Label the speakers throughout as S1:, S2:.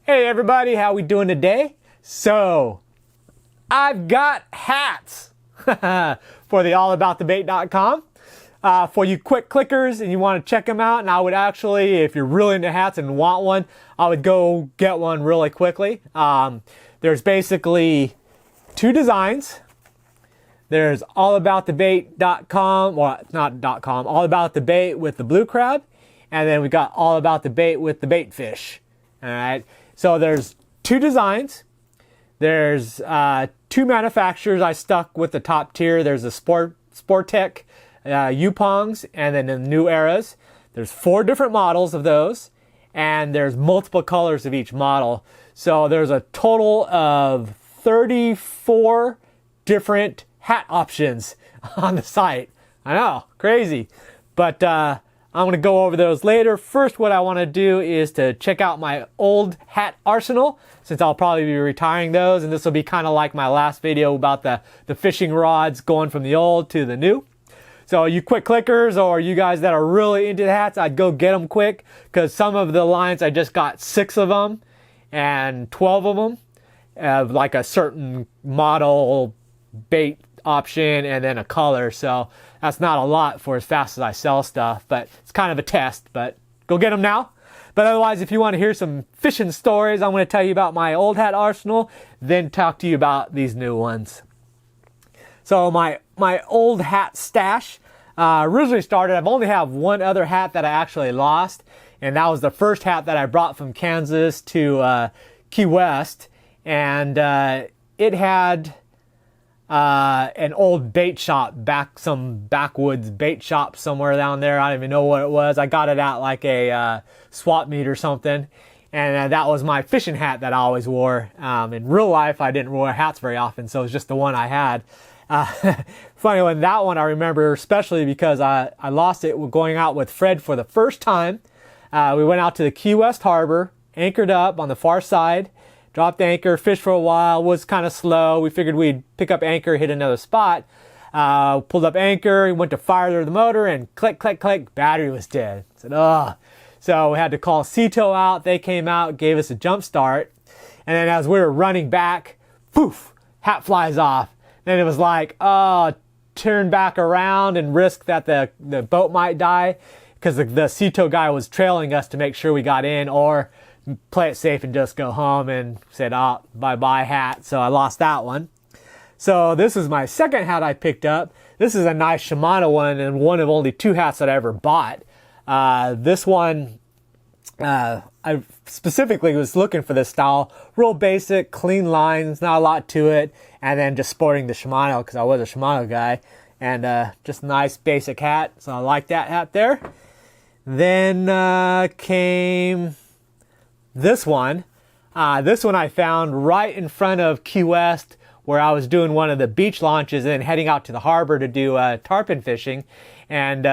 S1: Hey everybody, how we doing today? So, I've got hats for the allaboutthebait.com. For you quick clickers and you want to check them out, and I would actually, if you're really into hats and want one, I would go get one really quickly. There's basically two designs. There's allaboutthebait.com, well, not .com, allaboutthebait with the blue crab, and then we got allaboutthebait with the bait fish. All right. So there's two designs. There's two manufacturers I stuck with the top tier. There's the Sportec Yupongs and then the New Eras. There's 4 different models of those, and there's multiple colors of each model. So there's a total of 34 different hat options on the site. I know, crazy. But I'm going to go over those later. First, what I want to do is to check out my old hat arsenal, since I'll probably be retiring those, and this will be kind of like my last video about the fishing rods going from the old to the new. So you quick clickers or you guys that are really into the hats, I'd go get them quick, because some of the lines I just got 6 of them and 12 of them of like a certain model bait option and then a color. So that's not a lot for as fast as I sell stuff, but it's kind of a test. But go get them now. But otherwise, if you want to hear some fishing stories, I'm going to tell you about my old hat arsenal, then talk to you about these new ones. So my old hat stash originally started, I've only have one other hat that I actually lost, and that was the first hat that I brought from Kansas to Key West, and it had an old bait shop, some backwoods bait shop somewhere down there. I don't even know what it was. I got it at like a swap meet or something, and that was my fishing hat that I always wore. In real life, I didn't wear hats very often, so it was just the one I had. Funny one, that one I remember especially because I lost it going out with Fred for the first time. We went out to the Key West Harbor, anchored up on the far side, dropped anchor, fished for a while, was kind of slow. We figured we'd pick up anchor, hit another spot. Pulled up anchor, went to fire the motor, and click, click, click, battery was dead. I said, ugh. So we had to call Ceto out. They came out, gave us a jump start. And then as we were running back, poof, hat flies off. Then it was like, oh, turn back around and risk that the boat might die, because the Ceto guy was trailing us to make sure we got in, or play it safe and just go home, and said, oh, bye-bye hat. So I lost that one. So this is my second hat I picked up. This is a nice Shimano one, and one of only 2 hats that I ever bought. This one, I specifically was looking for this style. Real basic, clean lines, not a lot to it. And then just sporting the Shimano, because I was a Shimano guy. And just a nice basic hat. So I like that hat there. Then came this one. This one I found right in front of Key West, where I was doing one of the beach launches and then heading out to the harbor to do tarpon fishing. And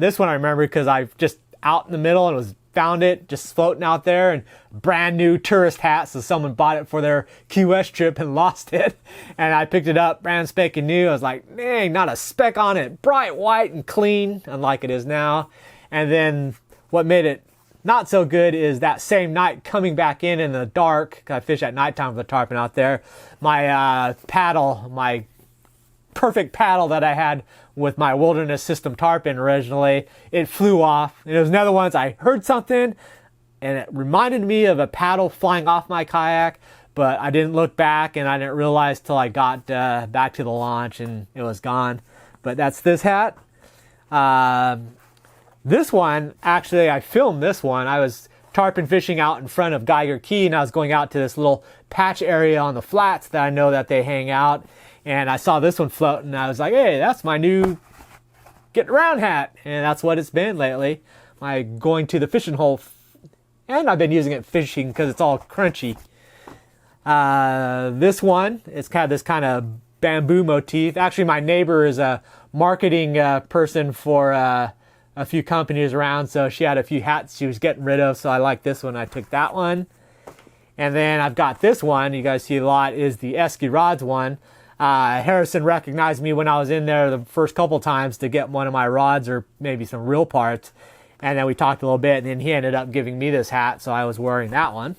S1: this one I remember because I just out in the middle and found it just floating out there, and brand new tourist hat. So someone bought it for their Key West trip and lost it. And I picked it up, brand spanking new. I was like, dang, not a speck on it. Bright white and clean, unlike it is now. And then what made it not so good is that same night coming back in the dark, 'cause I fish at nighttime with the tarpon out there, my paddle, my perfect paddle that I had with my wilderness system tarpon originally, it flew off. And it was another one, I heard something and it reminded me of a paddle flying off my kayak, but I didn't look back and I didn't realize till I got back to the launch and it was gone. But that's this hat. This one, actually, I filmed this one. I was tarpon fishing out in front of Geiger Key, and I was going out to this little patch area on the flats that I know that they hang out. And I saw this one floating, and I was like, hey, that's my new get around hat. And that's what it's been lately. My going to the fishing hole. And I've been using it fishing because it's all crunchy. This one, it's got this kind of bamboo motif. Actually, my neighbor is a marketing person for a few companies around, so she had a few hats she was getting rid of, so I like this one. I took that one. And then I've got this one, you guys see a lot, is the Esky Rods one. Harrison recognized me when I was in there the first couple times to get one of my rods or maybe some reel parts. And then we talked a little bit, and then he ended up giving me this hat, so I was wearing that one.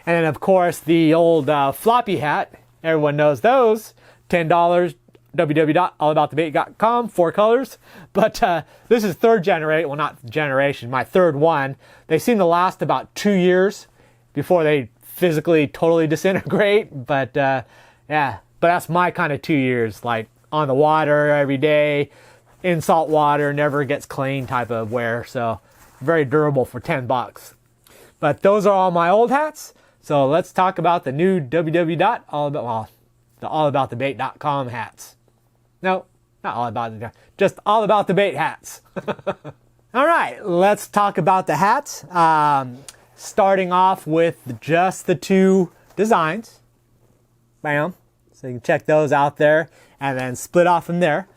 S1: And then of course the old floppy hat, everyone knows those, $10, www.allaboutthebait.com, 4 colors. But this is third generation, well not generation, my third one. They seem to last about 2 years before they physically totally disintegrate. But yeah, but that's my kind of 2 years, like on the water every day, in salt water, never gets clean type of wear. So very durable for 10 bucks. But those are all my old hats. So let's talk about the new allaboutthebait.com hats. No, not all about the, just all about the bait hats. All right, let's talk about the hats. Starting off with just the 2 designs. Bam. So you can check those out there and then split off from there.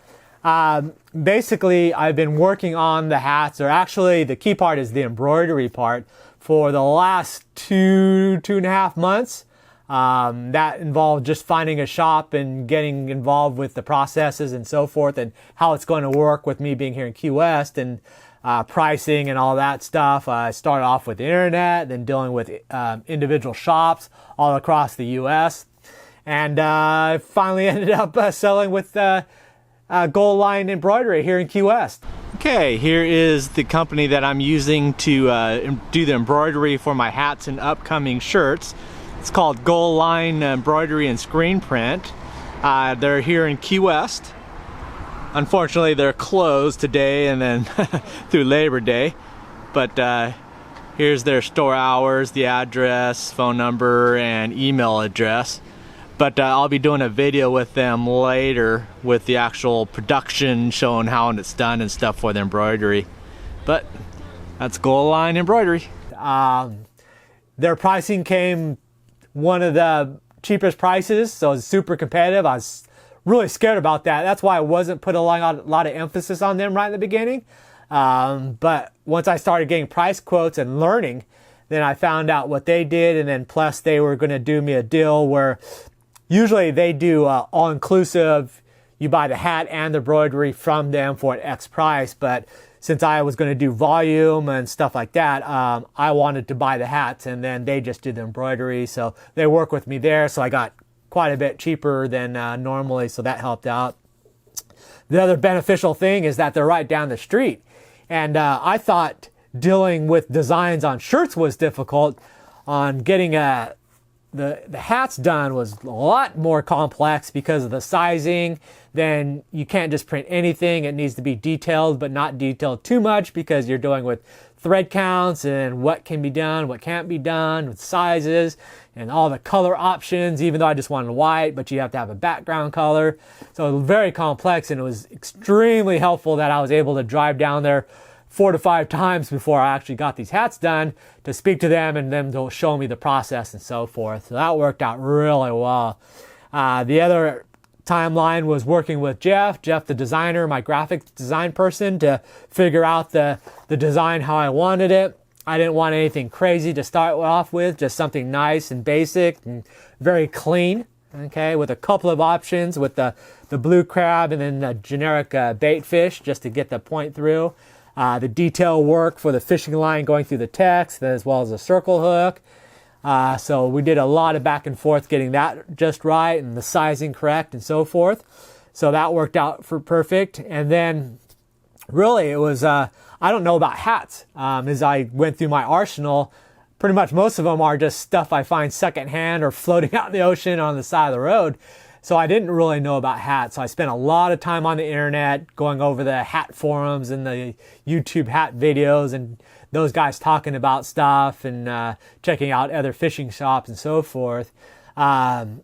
S1: Basically, I've been working on the hats, or actually the key part is the embroidery part, for the last 2.5 months. That involved just finding a shop and getting involved with the processes and so forth, and how it's going to work with me being here in Key West, and pricing and all that stuff. I started off with the internet, then dealing with individual shops all across the U.S. And I finally ended up selling with Gold Line Embroidery here in Key West. Okay, here is the company that I'm using to do the embroidery for my hats and upcoming shirts. It's called Gold Line Embroidery and Screen Print. They're here in Key West. Unfortunately, they're closed today and then through Labor Day. But here's their store hours, the address, phone number, and email address. But I'll be doing a video with them later with the actual production, showing how it's done and stuff for the embroidery. But that's Gold Line Embroidery. Their pricing came one of the cheapest prices, so it's super competitive. I was really scared about that. That's why I wasn't put a lot of emphasis on them right in the beginning. But once I started getting price quotes and learning, then I found out what they did, and then plus they were going to do me a deal where usually they do all-inclusive. You buy the hat and the embroidery from them for an X price, but since I was going to do volume and stuff like that, I wanted to buy the hats, and then they just did the embroidery. So they work with me there, so I got quite a bit cheaper than normally, so that helped out. The other beneficial thing is that they're right down the street. And I thought dealing with designs on shirts was difficult. On getting the hats done was a lot more complex because of the sizing. Then you can't just print anything. It needs to be detailed, but not detailed too much, because you're dealing with thread counts and what can be done, what can't be done, with sizes and all the color options, even though I just wanted white, but you have to have a background color. So it was very complex, and it was extremely helpful that I was able to drive down there 4 to 5 times before I actually got these hats done, to speak to them and them to show me the process and so forth. So that worked out really well. The other timeline was working with Jeff, the designer, my graphic design person, to figure out the design how I wanted it. I didn't want anything crazy to start off with, just something nice and basic and very clean, okay, with a couple of options with the blue crab and then the generic bait fish, just to get the point through. The detail work for the fishing line going through the text, as well as a circle hook. So we did a lot of back and forth getting that just right and the sizing correct and so forth. So that worked out for perfect. And then really it was, I don't know about hats. As I went through my arsenal, pretty much most of them are just stuff I find secondhand or floating out in the ocean on the side of the road. So I didn't really know about hats. So I spent a lot of time on the internet going over the hat forums and the YouTube hat videos, and those guys talking about stuff and checking out other fishing shops and so forth. Then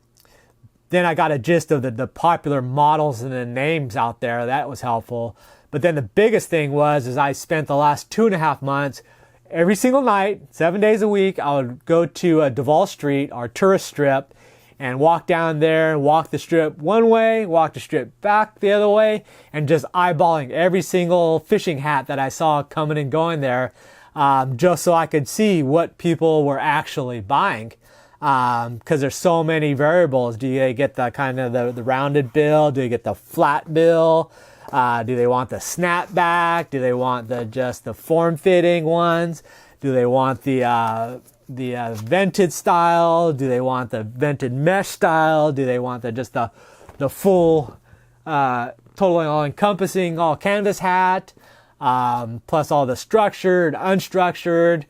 S1: I got a gist of the popular models and the names out there. That was helpful. But then the biggest thing is I spent the last 2.5 months, every single night, 7 days a week, I would go to Duval Street, our tourist strip, and walk down there, walk the strip one way, walk the strip back the other way, and just eyeballing every single fishing hat that I saw coming and going there, just so I could see what people were actually buying. Because there's so many variables. Do you get the kind of the rounded bill? Do you get the flat bill? Do they want the snapback? Do they want just the form-fitting ones? Do they want the vented style? Do they want the vented mesh style? Do they want just the full, totally all-encompassing, all canvas hat, plus all the structured, unstructured,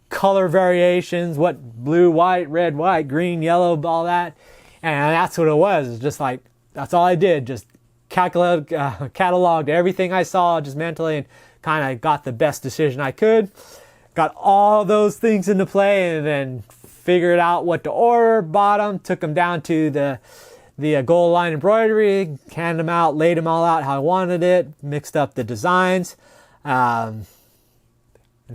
S1: color variations, what blue, white, red, white, green, yellow, all that. And that's what it was. It's just like, that's all I did. Just cataloged everything I saw just mentally and kind of got the best decision I could. Got all those things into play and then figured out what to order, bought them, took them down to the gold line embroidery, handed them out, laid them all out how I wanted it, mixed up the designs, and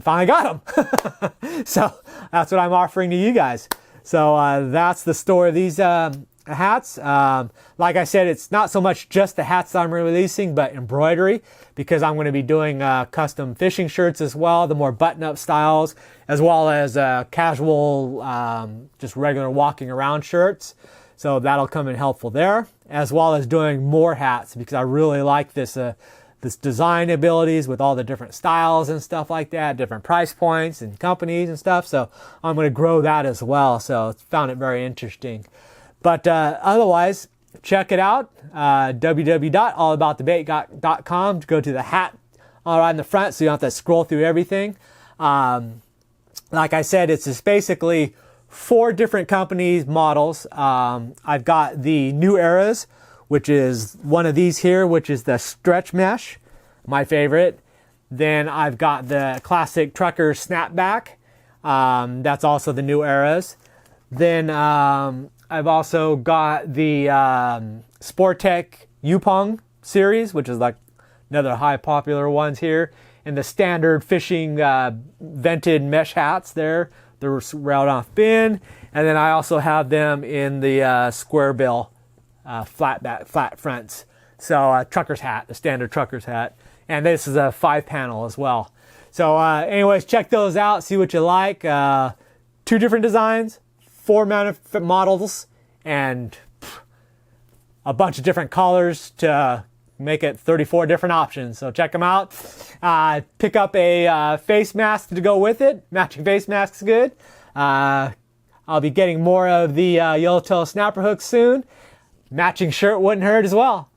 S1: finally got them. So that's what I'm offering to you guys. So that's the story of these hats. Like I said, it's not so much just the hats that I'm releasing, but embroidery, because I'm going to be doing custom fishing shirts as well, the more button-up styles, as well as casual, just regular walking around shirts. So that'll come in helpful there, as well as doing more hats, because I really like this design abilities with all the different styles and stuff like that, different price points and companies and stuff. So I'm going to grow that as well. So found it very interesting. But otherwise, check it out, www.allaboutthebait.com, to go to the hat right in the front so you don't have to scroll through everything. Like I said, it's just basically 4 different companies' models. I've got the New Eras, which is one of these here, which is the stretch mesh, my favorite. Then I've got the classic Trucker Snapback. That's also the New Eras. Then I've also got the Sportech Yupong series, which is like another high popular ones here. And the standard fishing vented mesh hats there. They're round off bin. And then I also have them in the square bill flat fronts. So trucker's hat, the standard trucker's hat. And this is a 5-panel as well. So anyways, check those out, see what you like. 2 different designs, 4 models, and a bunch of different colors to make it 34 different options. So check them out. Pick up a face mask to go with it. Matching face mask's good. I'll be getting more of the yellowtail snapper hooks soon. Matching shirt wouldn't hurt as well.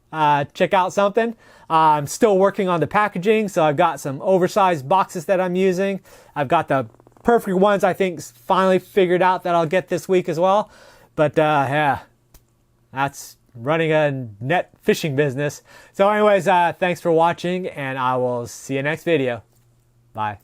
S1: Check out something. I'm still working on the packaging, so I've got some oversized boxes that I'm using. I've got the perfect ones I think finally figured out that I'll get this week as well. But yeah, that's running a net fishing business. So anyways, thanks for watching, and I will see you next video. Bye.